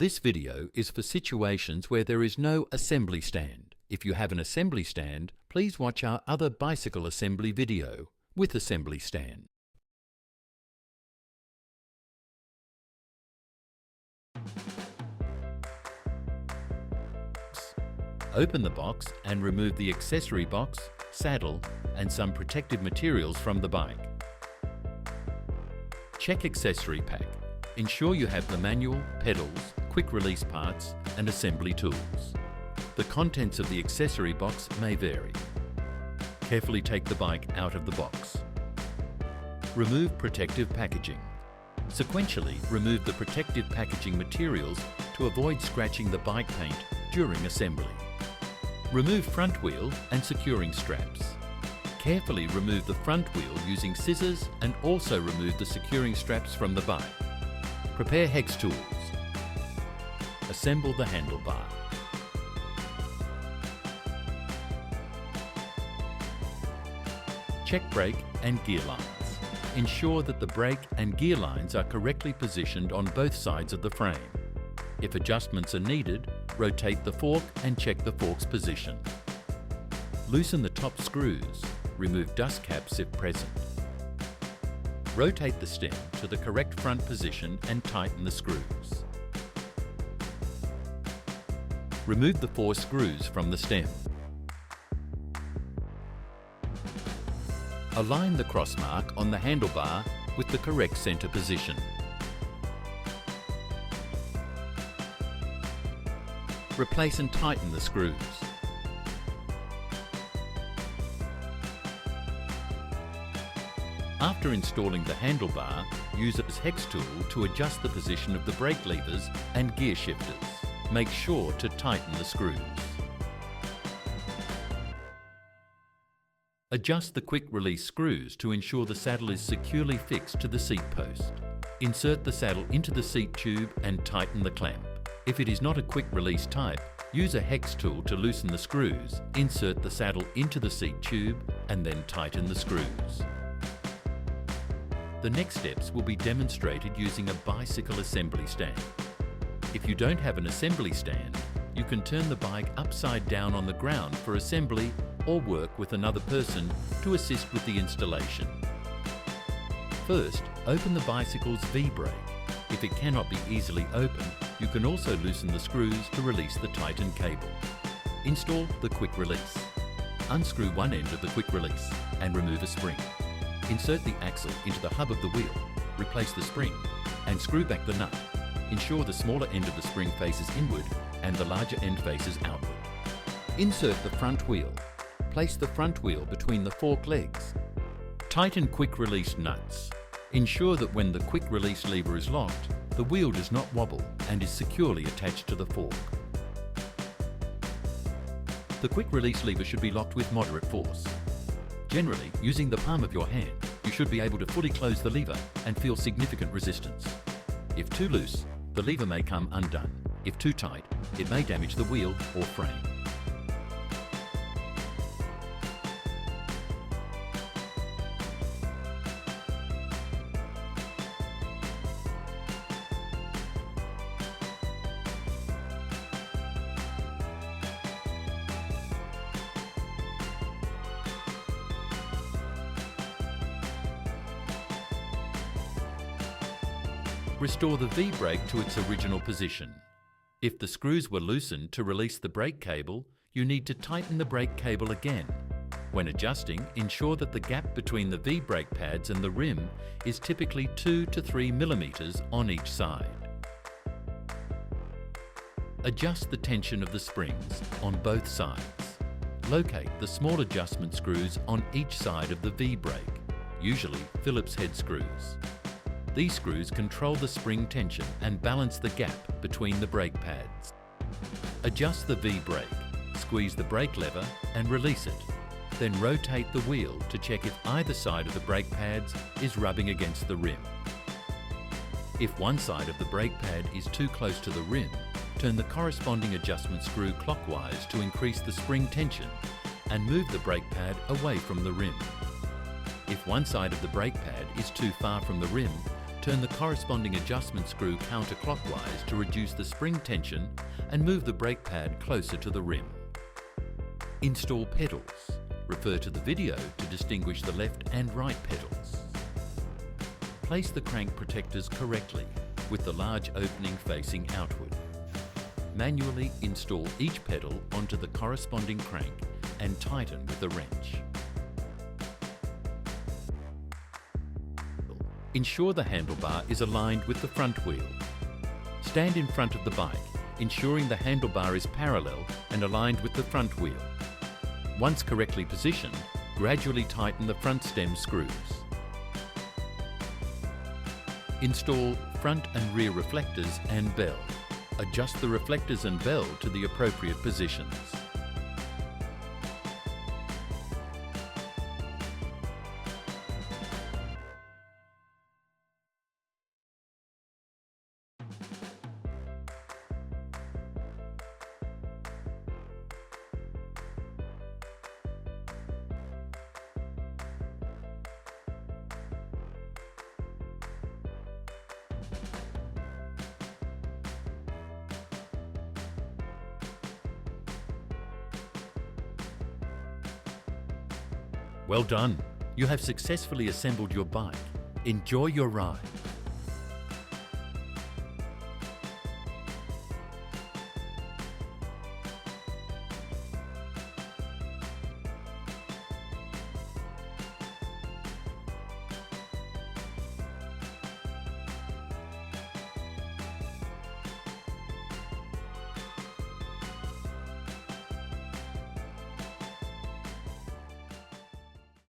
This video is for situations where there is no assembly stand. If you have an assembly stand, please watch our other bicycle assembly video with assembly stand. Open the box and remove the accessory box, saddle, and some protective materials from the bike. Check accessory pack. Ensure you have the manual, pedals, quick release parts, and assembly tools. The contents of the accessory box may vary. Carefully take the bike out of the box. Remove protective packaging. Sequentially remove the protective packaging materials to avoid scratching the bike paint during assembly. Remove front wheel and securing straps. Carefully remove the front wheel using scissors and also remove the securing straps from the bike. Prepare hex tools. Assemble the handlebar. Check brake and gear lines. Ensure that the brake and gear lines are correctly positioned on both sides of the frame. If adjustments are needed, rotate the fork and check the fork's position. Loosen the top screws. Remove dust caps if present. Rotate the stem to the correct front position and tighten the screws. Remove the 4 screws from the stem. Align the cross mark on the handlebar with the correct center position. Replace and tighten the screws. After installing the handlebar, use it as hex tool to adjust the position of the brake levers and gear shifters. Make sure to tighten the screws. Adjust the quick release screws to ensure the saddle is securely fixed to the seat post. Insert the saddle into the seat tube and tighten the clamp. If it is not a quick release type, use a hex tool to loosen the screws, insert the saddle into the seat tube and then tighten the screws. The next steps will be demonstrated using a bicycle assembly stand. If you don't have an assembly stand, you can turn the bike upside down on the ground for assembly or work with another person to assist with the installation. First, open the bicycle's V-brake. If it cannot be easily opened, you can also loosen the screws to release the tightened cable. Install the quick release. Unscrew one end of the quick release and remove a spring. Insert the axle into the hub of the wheel, replace the spring and screw back the nut. Ensure the smaller end of the spring faces inward and the larger end faces outward. Insert the front wheel. Place the front wheel between the fork legs. Tighten quick release nuts. Ensure that when the quick release lever is locked, the wheel does not wobble and is securely attached to the fork. The quick release lever should be locked with moderate force. Generally, using the palm of your hand, you should be able to fully close the lever and feel significant resistance. If too loose, the lever may come undone. If too tight, it may damage the wheel or frame. Restore the V-brake to its original position. If the screws were loosened to release the brake cable, you need to tighten the brake cable again. When adjusting, ensure that the gap between the V-brake pads and the rim is typically 2 to 3 millimeters on each side. Adjust the tension of the springs on both sides. Locate the small adjustment screws on each side of the V-brake, usually Phillips head screws. These screws control the spring tension and balance the gap between the brake pads. Adjust the V-brake, squeeze the brake lever and release it. Then rotate the wheel to check if either side of the brake pads is rubbing against the rim. If one side of the brake pad is too close to the rim, turn the corresponding adjustment screw clockwise to increase the spring tension and move the brake pad away from the rim. If one side of the brake pad is too far from the rim, Turn the corresponding adjustment screw counterclockwise to reduce the spring tension and move the brake pad closer to the rim. Install pedals. Refer to the video to distinguish the left and right pedals. Place the crank protectors correctly with the large opening facing outward. Manually install each pedal onto the corresponding crank and tighten with a wrench. Ensure the handlebar is aligned with the front wheel. Stand in front of the bike, ensuring the handlebar is parallel and aligned with the front wheel. Once correctly positioned, gradually tighten the front stem screws. Install front and rear reflectors and bell. Adjust the reflectors and bell to the appropriate positions. Well done! You have successfully assembled your bike. Enjoy your ride.